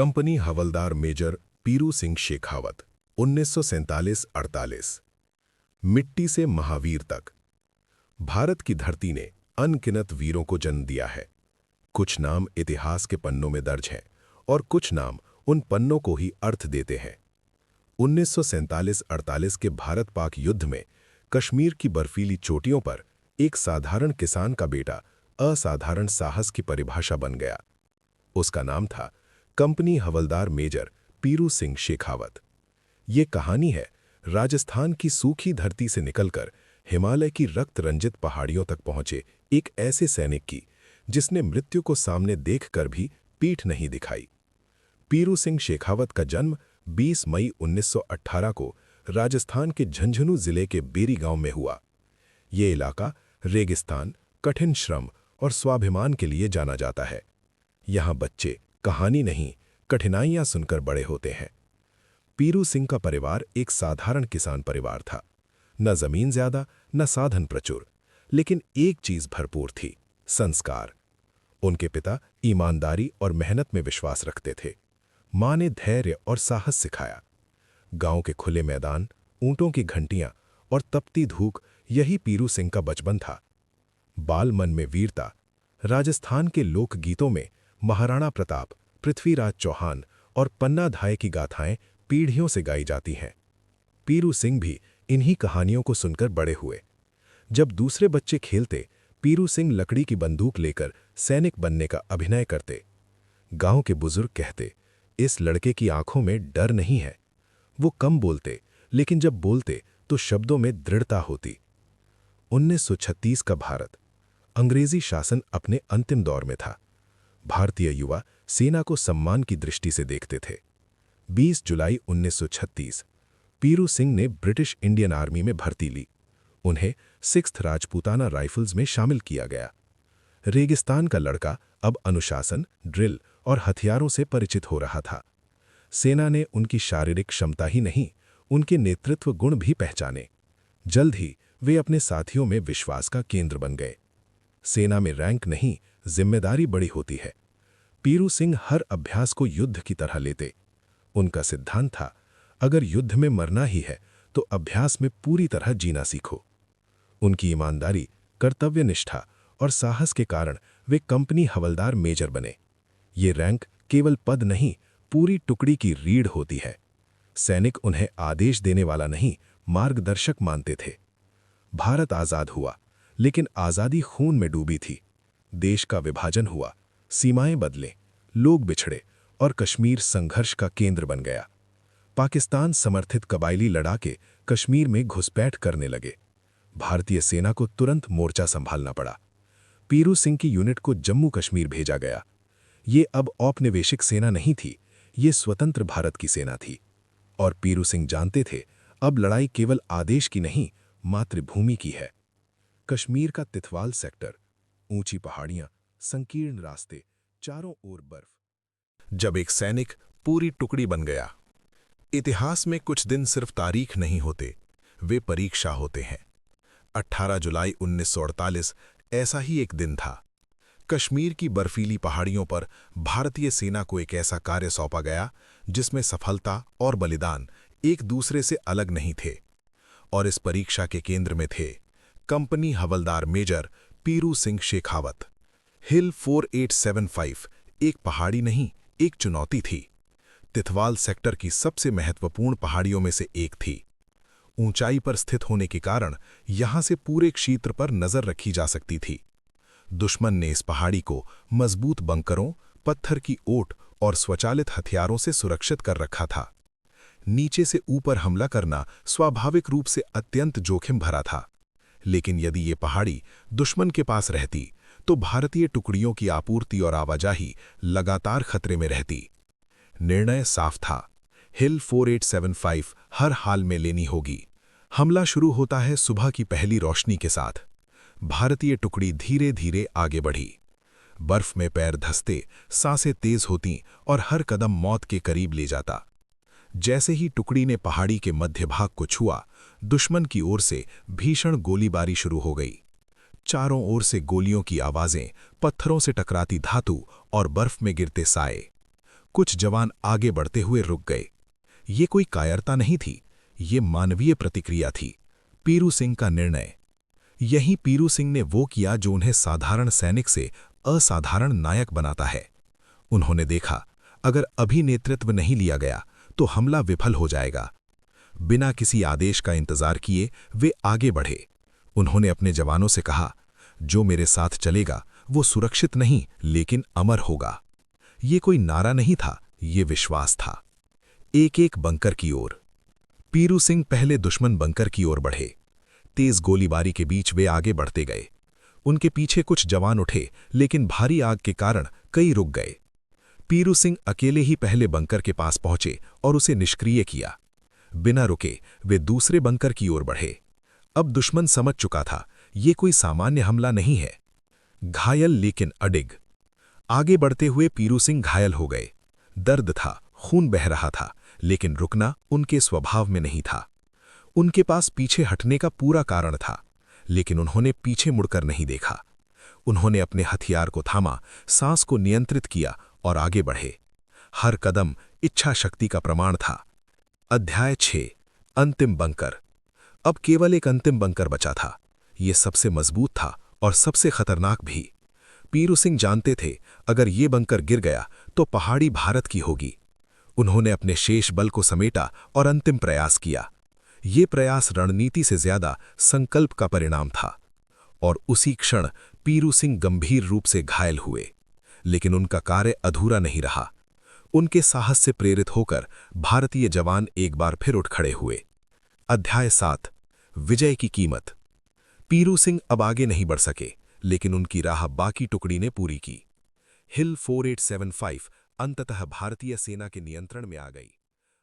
Company हवलदार major पीरू सिंह शेखावत 1947-48। मिट्टी से महावीर तक। भारत की धरती ने अनगिनत वीरों को जन्म दिया है। कुछ नाम इतिहास के पन्नों में दर्ज हैं और कुछ नाम उन पन्नों को ही अर्थ देते हैं। 1947-48 के भारत पाक युद्ध में कश्मीर की बर्फीली चोटियों पर एक साधारण किसान का बेटा असाधारण साहस की परिभाषा बन गया। उसका नाम था कंपनी हवलदार मेजर पीरू सिंह शेखावत। ये कहानी है राजस्थान की सूखी धरती से निकलकर हिमालय की रक्त रंजित पहाड़ियों तक पहुंचे एक ऐसे सैनिक की जिसने मृत्यु को सामने देखकर भी पीठ नहीं दिखाई। पीरू सिंह शेखावत का जन्म 20 मई 1918 को राजस्थान के झुंझुनू जिले के बेरी गांव में हुआ। ये इलाका रेगिस्तान, कठिन श्रम और स्वाभिमान के लिए जाना जाता है। यहाँ बच्चे कहानी नहीं, कठिनाइयां सुनकर बड़े होते हैं। पीरू सिंह का परिवार एक साधारण किसान परिवार था। न जमीन ज्यादा, न साधन प्रचुर, लेकिन एक चीज भरपूर थी, संस्कार। उनके पिता ईमानदारी और मेहनत में विश्वास रखते थे। मां ने धैर्य और साहस सिखाया। गांव के खुले मैदान, ऊंटों की घंटियां और तपती धूप, यही पीरू सिंह का बचपन था। बाल मन में वीरता। राजस्थान के लोकगीतों में महाराणा प्रताप, पृथ्वीराज चौहान और पन्ना धाय की गाथाएं पीढ़ियों से गाई जाती हैं। पीरू सिंह भी इन्हीं कहानियों को सुनकर बड़े हुए। जब दूसरे बच्चे खेलते, पीरू सिंह लकड़ी की बंदूक लेकर सैनिक बनने का अभिनय करते। गांव के बुजुर्ग कहते, इस लड़के की आंखों में डर नहीं है। वो कम बोलते, लेकिन जब बोलते तो शब्दों में दृढ़ता होती। 1936 का भारत। अंग्रेजी शासन अपने अंतिम दौर में था। भारतीय युवा सेना को सम्मान की दृष्टि से देखते थे। 20 जुलाई 1936 पीरू सिंह ने ब्रिटिश इंडियन आर्मी में भर्ती ली। उन्हें 6th राजपूताना राइफल्स में शामिल किया गया। रेगिस्तान का लड़का अब अनुशासन, ड्रिल और हथियारों से परिचित हो रहा था। सेना ने उनकी शारीरिक क्षमता ही नहीं, उनके नेतृत्व गुण भी पहचाने। जल्द ही वे अपने साथियों में विश्वास का केंद्र बन गए। सेना में रैंक नहीं, जिम्मेदारी बड़ी होती है। पीरू सिंह हर अभ्यास को युद्ध की तरह लेते। उनका सिद्धांत था, अगर युद्ध में मरना ही है तो अभ्यास में पूरी तरह जीना सीखो। उनकी ईमानदारी, कर्तव्यनिष्ठा और साहस के कारण वे कंपनी हवलदार मेजर बने। ये रैंक केवल पद नहीं, पूरी टुकड़ी की रीढ़ होती है। सैनिक उन्हें आदेश देने वाला नहीं, मार्गदर्शक मानते थे। भारत आजाद हुआ, लेकिन आजादी खून में डूबी थी। देश का विभाजन हुआ, सीमाएं बदले, लोग बिछड़े और कश्मीर संघर्ष का केंद्र बन गया। पाकिस्तान समर्थित कबायली लड़ाके कश्मीर में घुसपैठ करने लगे। भारतीय सेना को तुरंत मोर्चा संभालना पड़ा। पीरू सिंह की यूनिट को जम्मू कश्मीर भेजा गया। ये अब औपनिवेशिक सेना नहीं थी, ये स्वतंत्र भारत की सेना थी। और पीरू सिंह जानते थे, अब लड़ाई केवल आदेश की नहीं, मातृभूमि की है। कश्मीर का तिथवाल सेक्टर, ऊंची पहाड़ियां, संकीर्ण रास्ते, चारों ओर बर्फ। जब एक सैनिक पूरी टुकड़ी बन गया। इतिहास में कुछ दिन सिर्फ तारीख नहीं होते, वे परीक्षा होते हैं। 18 जुलाई 1948 ऐसा ही एक दिन था। कश्मीर की बर्फीली पहाड़ियों पर भारतीय सेना को एक ऐसा कार्य सौंपा गया जिसमें सफलता और बलिदान एक दूसरे से अलग नहीं थे। और इस परीक्षा के केंद्र में थे कंपनी हवलदार मेजर पीरू सिंह शेखावत। हिल 4875 एक पहाड़ी नहीं, एक चुनौती थी। तिथवाल सेक्टर की सबसे महत्वपूर्ण पहाड़ियों में से एक थी। ऊंचाई पर स्थित होने के कारण यहां से पूरे क्षेत्र पर नजर रखी जा सकती थी। दुश्मन ने इस पहाड़ी को मजबूत बंकरों, पत्थर की ओट और स्वचालित हथियारों से सुरक्षित कर रखा था। नीचे से ऊपर हमला करना स्वाभाविक रूप से अत्यंत जोखिम भरा था। लेकिन यदि ये पहाड़ी दुश्मन के पास रहती तो भारतीय टुकड़ियों की आपूर्ति और आवाजाही लगातार खतरे में रहती। निर्णय साफ था, हिल 4875 हर हाल में लेनी होगी। हमला शुरू होता है सुबह की पहली रोशनी के साथ। भारतीय टुकड़ी धीरे धीरे आगे बढ़ी। बर्फ में पैर धंसते, सांसें तेज होती और हर कदम मौत के करीब ले जाता। जैसे ही टुकड़ी ने पहाड़ी के मध्य भाग को छुआ, दुश्मन की ओर से भीषण गोलीबारी शुरू हो गई। चारों ओर से गोलियों की आवाजें, पत्थरों से टकराती धातु और बर्फ में गिरते साए। कुछ जवान आगे बढ़ते हुए रुक गए। ये कोई कायरता नहीं थी, ये मानवीय प्रतिक्रिया थी। पीरू सिंह का निर्णय। यही पीरू सिंह ने वो किया जो उन्हें साधारण सैनिक से असाधारण नायक बनाता है। उन्होंने देखा, अगर अभी नेतृत्व नहीं लिया गया तो हमला विफल हो जाएगा। बिना किसी आदेश का इंतजार किए वे आगे बढ़े। उन्होंने अपने जवानों से कहा, जो मेरे साथ चलेगा वो सुरक्षित नहीं लेकिन अमर होगा। ये कोई नारा नहीं था, ये विश्वास था। एक एक बंकर की ओर। पीरू सिंह पहले दुश्मन बंकर की ओर बढ़े। तेज गोलीबारी के बीच वे आगे बढ़ते गए। उनके पीछे कुछ जवान उठे, लेकिन भारी आग के कारण कई रुक गए। पीरू सिंह अकेले ही पहले बंकर के पास पहुंचे और उसे निष्क्रिय किया। बिना रुके वे दूसरे बंकर की ओर बढ़े। अब दुश्मन समझ चुका था, ये कोई सामान्य हमला नहीं है। घायल लेकिन अडिग। आगे बढ़ते हुए पीरू सिंह घायल हो गए। दर्द था, खून बह रहा था, लेकिन रुकना उनके स्वभाव में नहीं था। उनके पास पीछे हटने का पूरा कारण था, लेकिन उन्होंने पीछे मुड़कर नहीं देखा। उन्होंने अपने हथियार को थामा, सांस को नियंत्रित किया और आगे बढ़े। हर कदम इच्छा शक्ति का प्रमाण था। अध्याय 6। अंतिम बंकर। अब केवल एक अंतिम बंकर बचा था। ये सबसे मजबूत था और सबसे खतरनाक भी। पीरू सिंह जानते थे, अगर ये बंकर गिर गया तो पहाड़ी भारत की होगी। उन्होंने अपने शेष बल को समेटा और अंतिम प्रयास किया। ये प्रयास रणनीति से ज्यादा संकल्प का परिणाम था। और उसी क्षण पीरू सिंह गंभीर रूप से घायल हुए। लेकिन उनका कार्य अधूरा नहीं रहा। उनके साहस से प्रेरित होकर भारतीय जवान एक बार फिर उठ खड़े हुए। अध्याय 7। विजय की कीमत। पीरू सिंह अब आगे नहीं बढ़ सके, लेकिन उनकी राह बाकी टुकड़ी ने पूरी की। हिल 4875 अंततः भारतीय सेना के नियंत्रण में आ गई।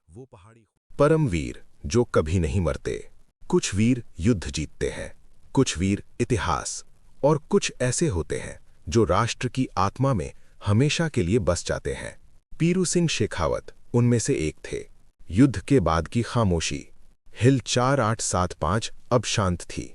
वो पहाड़ी परमवीर जो कभी नहीं मरते। कुछ वीर युद्ध जीतते हैं, कुछ वीर इतिहास, और कुछ ऐसे होते हैं जो राष्ट्र की आत्मा में हमेशा के लिए बस जाते हैं। पीरू सिंह शेखावत उनमें से एक थे। युद्ध के बाद की खामोशी। हिल 4875 अब शांत थी।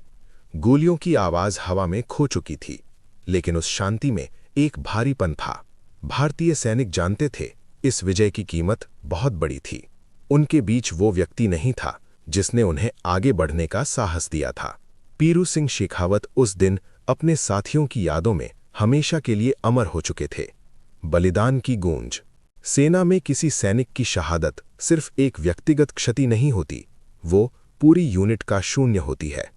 गोलियों की आवाज हवा में खो चुकी थी, लेकिन उस शांति में एक भारीपन था। भारतीय सैनिक जानते थे, इस विजय की कीमत बहुत बड़ी थी। उनके बीच वो व्यक्ति नहीं था जिसने उन्हें आगे बढ़ने का साहस दिया था। पीरू सिंह शेखावत उस दिन अपने साथियों की यादों में हमेशा के लिए अमर हो चुके थे। बलिदान की गूंज। सेना में किसी सैनिक की शहादत सिर्फ एक व्यक्तिगत क्षति नहीं होती, वो पूरी यूनिट का शून्य होती है।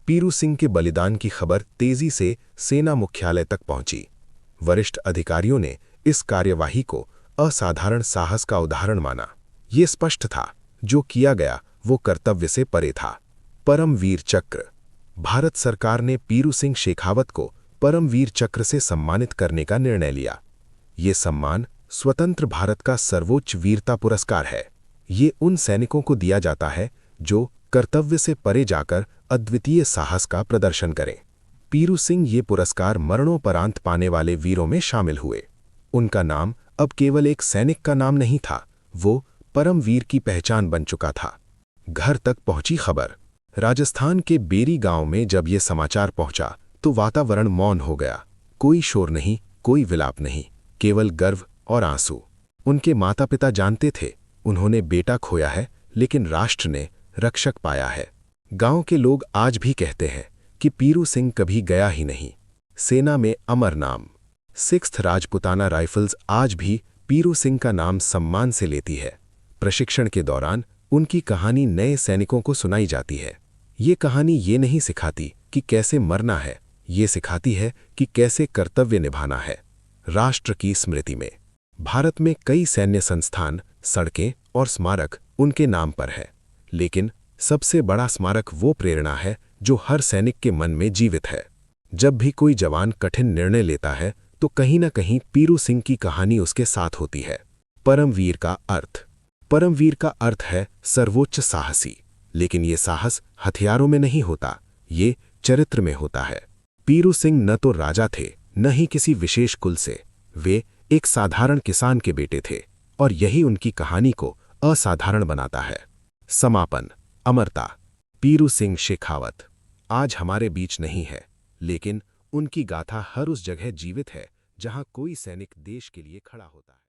पीरू सिंह के बलिदान की खबर तेजी से सेना मुख्यालय तक पहुंची। वरिष्ठ अधिकारियों ने इस कार्यवाही को असाधारण साहस का उदाहरण माना। ये स्पष्ट था, जो किया गया वो कर्तव्य से परे था। परमवीर चक्र। भारत सरकार ने पीरू सिंह शेखावत को परमवीर चक्र से सम्मानित करने का निर्णय लिया। ये सम्मान स्वतंत्र भारत का सर्वोच्च वीरता पुरस्कार है। ये उन सैनिकों को दिया जाता है जो कर्तव्य से परे जाकर अद्वितीय साहस का प्रदर्शन करें। पीरू सिंह ये पुरस्कार मरणोपरांत पाने वाले वीरों में शामिल हुए। उनका नाम अब केवल एक सैनिक का नाम नहीं था, वो परमवीर की पहचान बन चुका था। घर तक पहुंची खबर। राजस्थान के बेरी गांव में जब ये समाचार पहुंचा तो वातावरण मौन हो गया। कोई शोर नहीं, कोई विलाप नहीं, केवल गर्व और आंसू। उनके माता पिता जानते थे, उन्होंने बेटा खोया है, लेकिन राष्ट्र ने रक्षक पाया है। गांव के लोग आज भी कहते हैं कि पीरू सिंह कभी गया ही नहीं। सेना में अमर नाम। 6th राजपुताना राइफल्स आज भी पीरू सिंह का नाम सम्मान से लेती है। प्रशिक्षण के दौरान उनकी कहानी नए सैनिकों को सुनाई जाती है। ये कहानी ये नहीं सिखाती कि कैसे मरना है, ये सिखाती है कि कैसे कर्तव्य निभाना है। राष्ट्र की स्मृति में। भारत में कई सैन्य संस्थान, सड़कें और स्मारक उनके नाम पर है, लेकिन सबसे बड़ा स्मारक वो प्रेरणा है जो हर सैनिक के मन में जीवित है। जब भी कोई जवान कठिन निर्णय लेता है तो कहीं न कहीं पीरू सिंह की कहानी उसके साथ होती है। परमवीर का अर्थ। परमवीर का अर्थ है सर्वोच्च साहसी, लेकिन ये साहस हथियारों में नहीं होता, ये चरित्र में होता है। पीरू सिंह न तो राजा थे, न ही किसी विशेष कुल से। वे एक साधारण किसान के बेटे थे, और यही उनकी कहानी को असाधारण बनाता है। समापन। अमरता। पीरू सिंह शेखावत आज हमारे बीच नहीं है, लेकिन उनकी गाथा हर उस जगह जीवित है जहां कोई सैनिक देश के लिए खड़ा होता है।